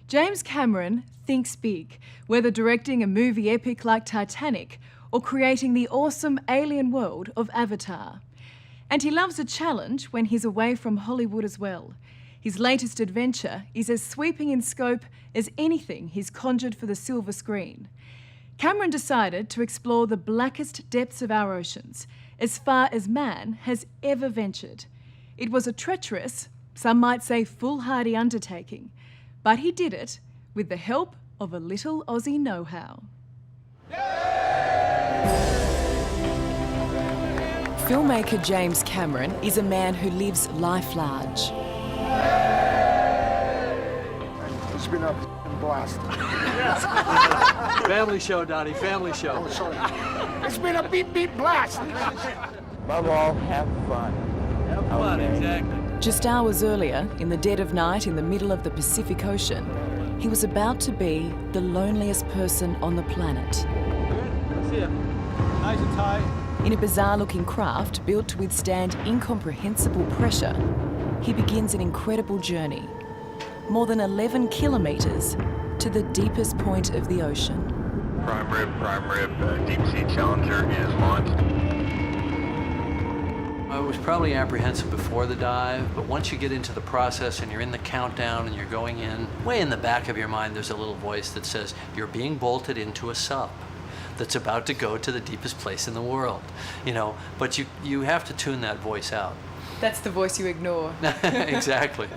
James Cameron thinks big, whether directing a movie epic like Titanic or creating the awesome alien world of Avatar. And he loves a challenge when he's away from Hollywood as well. His latest adventure is as sweeping in scope as anything he's conjured for the silver screen. Cameron decided to explore the blackest depths of our oceans, as far as man has ever ventured. It was a treacherous, some might say foolhardy undertaking, but he did it with the help of a little Aussie know-how. Filmmaker James Cameron is a man who lives life large. It's been a blast. Family show, Donnie, family show. Oh, sorry. It's been a beep blast. Above all, have fun. Have fun, exactly. Just hours earlier, in the dead of night in the middle of the Pacific Ocean, he was about to be the loneliest person on the planet. Good. See ya. Nice and tight. In a bizarre-looking craft built to withstand incomprehensible pressure, he begins an incredible journey. More than 11 kilometres to the deepest point of the ocean. Prime rib, deep sea challenger is launched. I was probably apprehensive before the dive, but once you get into the process and you're in the countdown and you're going in, way in the back of your mind there's a little voice that says, you're being bolted into a sub that's about to go to the deepest place in the world, you know, but you have to tune that voice out. That's the voice you ignore. Exactly.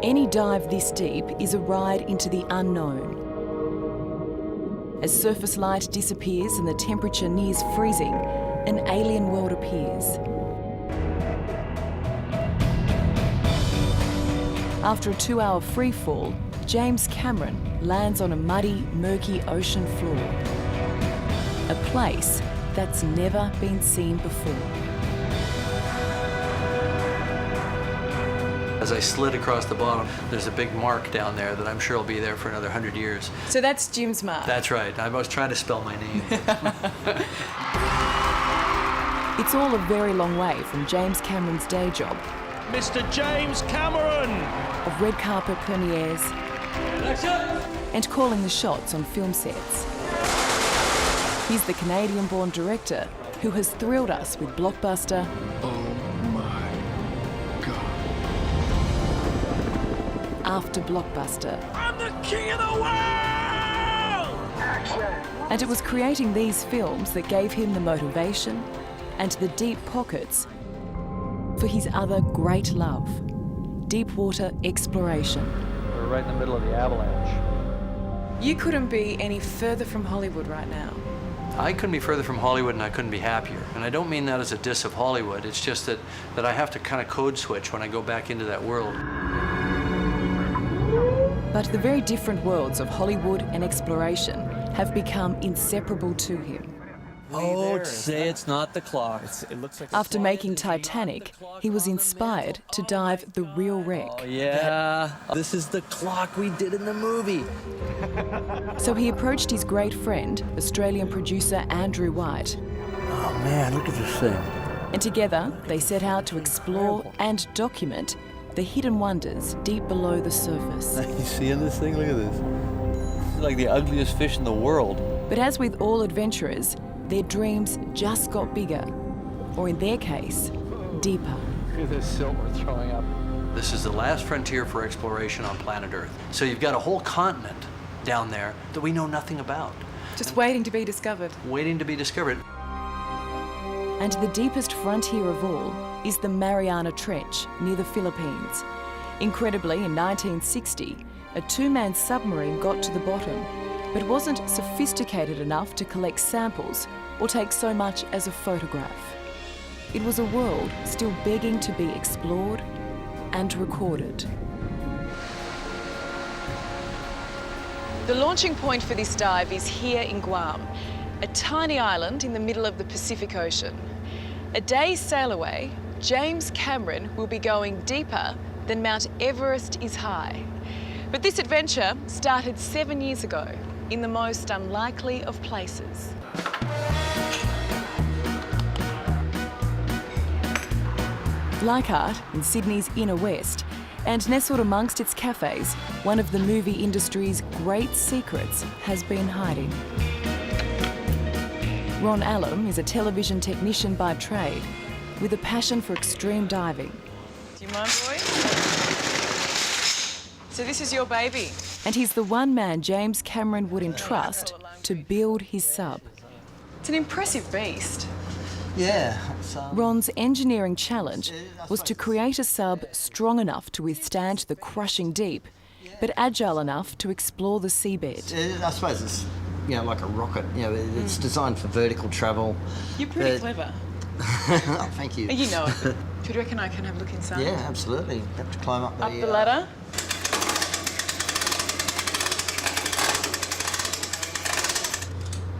Any dive this deep is a ride into the unknown. As surface light disappears and the temperature nears freezing, an alien world appears. After a 2-hour free fall, James Cameron lands on a muddy, murky ocean floor. A place that's never been seen before. As I slid across the bottom, there's a big mark down there that I'm sure will be there for another 100 years. So that's Jim's mark? That's right. I was trying to spell my name. It's all a very long way from James Cameron's day job. Mr. James Cameron! Of red carpet premieres Action! and calling the shots on film sets. He's the Canadian-born director who has thrilled us with blockbuster after blockbuster. I'm the king of the world! And it was creating these films that gave him the motivation and the deep pockets for his other great love, deep water exploration. We're right in the middle of the avalanche. You couldn't be any further from Hollywood right now. I couldn't be further from Hollywood and I couldn't be happier. And I don't mean that as a diss of Hollywood. It's just that I have to kind of code switch when I go back into that world. But the very different worlds of Hollywood and exploration have become inseparable to him. Oh, say it's not the clock. It looks like After making Titanic, he was inspired to dive the real wreck. Oh, yeah. This is the clock we did in the movie. So he approached his great friend, Australian producer Andrew White, Oh, man, look at this thing. and together they set out to explore and document the hidden wonders deep below the surface. You seeing this thing? Look at this. This is like the ugliest fish in the world. But as with all adventurers, their dreams just got bigger, or in their case, deeper. Look at this silt we're throwing up. This is the last frontier for exploration on planet Earth. So you've got a whole continent down there that we know nothing about, Just waiting to be discovered. waiting to be discovered. And the deepest frontier of all is the Mariana Trench near the Philippines. Incredibly, in 1960, a 2-man submarine got to the bottom, but wasn't sophisticated enough to collect samples or take so much as a photograph. It was a world still begging to be explored and recorded. The launching point for this dive is here in Guam, a tiny island in the middle of the Pacific Ocean. A day's sail away, James Cameron will be going deeper than Mount Everest is high. But this adventure started 7 years ago in the most unlikely of places. Leichhardt, in Sydney's inner west, And nestled amongst its cafes, one of the movie industry's great secrets has been hiding. Ron Allum is a television technician by trade with a passion for extreme diving. Do you mind, boy? So this is your baby? And he's the one man James Cameron would entrust to build his sub. It's an impressive beast. Yeah. Ron's engineering challenge was to create a sub strong enough to withstand the crushing deep, but agile enough to explore the seabed. I suppose it's, like a rocket. It's designed for vertical travel. You're pretty clever. Oh, thank you. You know it. Do you reckon I can have a look inside? Yeah, absolutely. Have to climb up Up the ladder?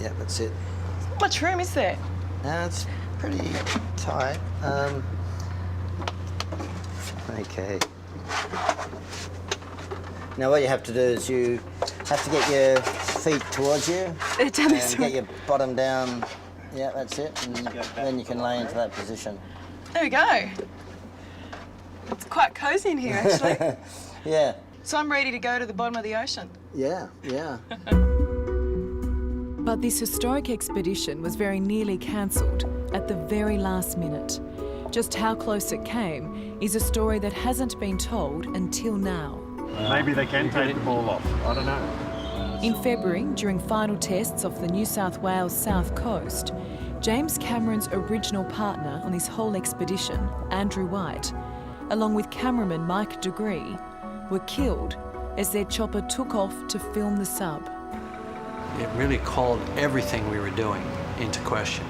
Yeah, that's it. How much room is there? It's pretty tight. Okay. Now what you have to do is you have to get your feet towards you and get your bottom down. Yeah, that's it. And then you can lay into that position. There we go. It's quite cosy in here, actually. Yeah. So I'm ready to go to the bottom of the ocean. Yeah. But this historic expedition was very nearly cancelled at the very last minute. Just how close it came is a story that hasn't been told until now. Maybe they can take the ball off. I don't know. In February, during final tests off the New South Wales south coast, James Cameron's original partner on this whole expedition, Andrew White, along with cameraman Mike Degree, were killed as their chopper took off to film the sub. It really called everything we were doing into question,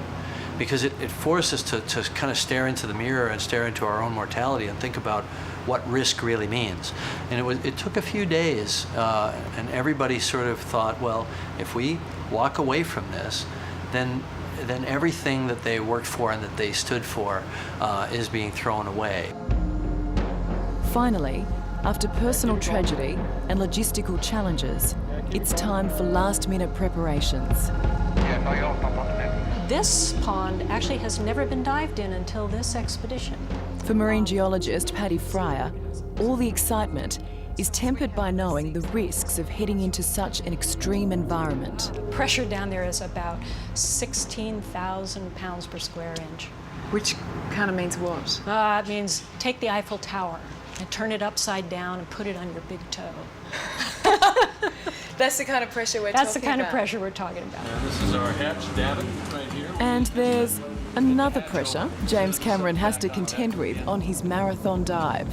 because it forced us to kind of stare into the mirror and stare into our own mortality and think about what risk really means. And it took a few days, and everybody sort of thought, well, if we walk away from this, then everything that they worked for and that they stood for is being thrown away. Finally, after personal tragedy and logistical challenges, it's time for last-minute preparations. This pond actually has never been dived in until this expedition. For marine geologist Paddy Fryer, all the excitement is tempered by knowing the risks of heading into such an extreme environment. Pressure down there is about 16,000 pounds per square inch. Which kind of means what? It means take the Eiffel Tower and turn it upside down and put it on your big toe. That's the kind of pressure we're talking about. That's the kind of pressure we're talking about. This is our hatch davit right here. And there's another pressure James Cameron has to contend with on his marathon dive.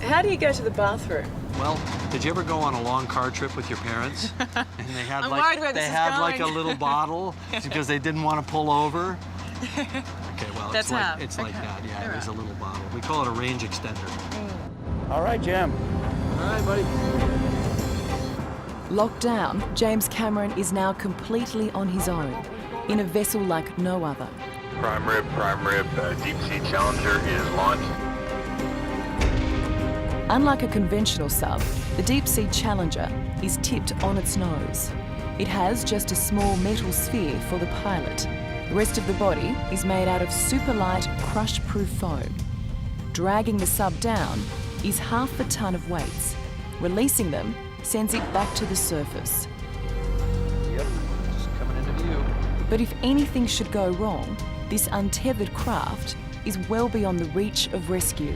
How do you go to the bathroom? Well, did you ever go on a long car trip with your parents? And they had I'm worried where this is like a going. little bottle because they didn't want to pull over. Okay, well, That's how. it's like Okay. that. Yeah, All there's a right. little bottle. We call it a range extender. All right, Jim. All right, buddy. Locked down, James Cameron is now completely on his own, in a vessel like no other. Prime rib, Deep Sea Challenger is launched. Unlike a conventional sub, the Deep Sea Challenger is tipped on its nose. It has just a small metal sphere for the pilot. The rest of the body is made out of super light, crush-proof foam. Dragging the sub down is half a ton of weights. Releasing them sends it back to the surface. Yep, just coming into view. But if anything should go wrong, this untethered craft is well beyond the reach of rescue.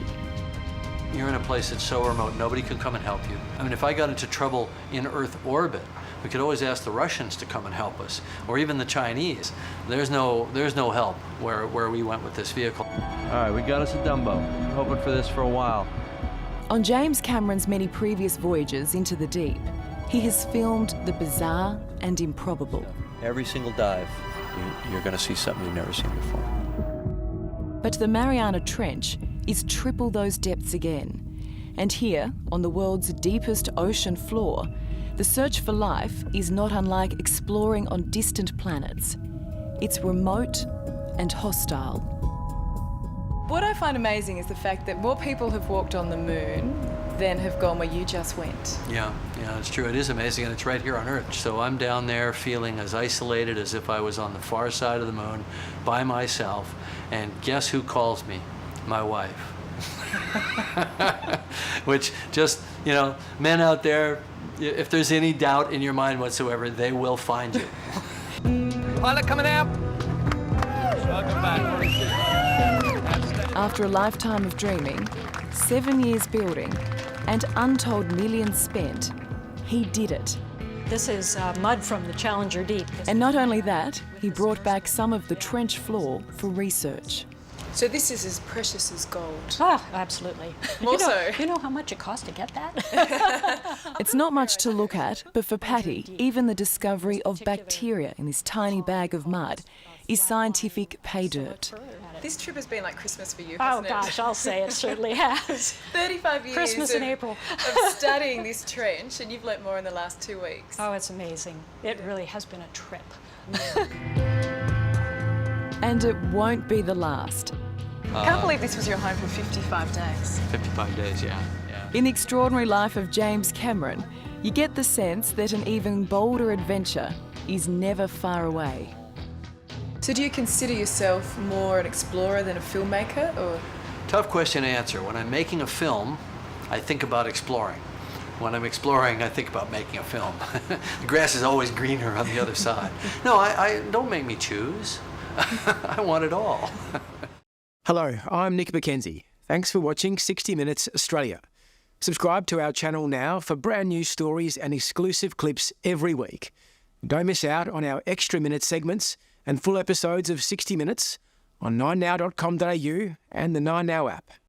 You're in a place that's so remote, nobody could come and help you. I mean, if I got into trouble in Earth orbit, we could always ask the Russians to come and help us, or even the Chinese. There's no help where we went with this vehicle. All right, we got us a Dumbo. Hoping for this for a while. On James Cameron's many previous voyages into the deep, he has filmed the bizarre and improbable. Every single dive, you're going to see something you've never seen before. But the Mariana Trench is triple those depths again. And here, on the world's deepest ocean floor, the search for life is not unlike exploring on distant planets. It's remote and hostile. What I find amazing is the fact that more people have walked on the moon than have gone where you just went. Yeah, it's true. It is amazing, and it's right here on Earth. So I'm down there feeling as isolated as if I was on the far side of the moon by myself. And guess who calls me? My wife. which just, you know, men out there, if there's any doubt in your mind whatsoever, they will find you. Pilot coming out. Welcome back. After a lifetime of dreaming, 7 years building, and untold millions spent, he did it. This is mud from the Challenger Deep. And not only that, he brought back some of the trench floor for research. So this is as precious as gold. Ah, absolutely. More so. You know how much it costs to get that? It's not much to look at, but for Patty, even the discovery of bacteria in this tiny bag of mud is scientific pay dirt. This trip has been like Christmas for you, Oh hasn't it? gosh, I'll say it certainly has. 35 years Christmas in April. of studying this trench, and you've learnt more in the last 2 weeks. Oh, it's amazing. It really has been a trip. And it won't be the last. I can't believe this was your home for 55 days. 55 days, yeah. In the extraordinary life of James Cameron, you get the sense that an even bolder adventure is never far away. So do you consider yourself more an explorer than a filmmaker, or? Tough question to answer. When I'm making a film, I think about exploring. When I'm exploring, I think about making a film. The grass is always greener on the other side. No, I don't make me choose. I want it all. Hello, I'm Nick McKenzie. Thanks for watching 60 Minutes Australia. Subscribe to our channel now for brand new stories and exclusive clips every week. Don't miss out on our extra minute segments and full episodes of 60 Minutes on 9now.com.au and the 9Now app.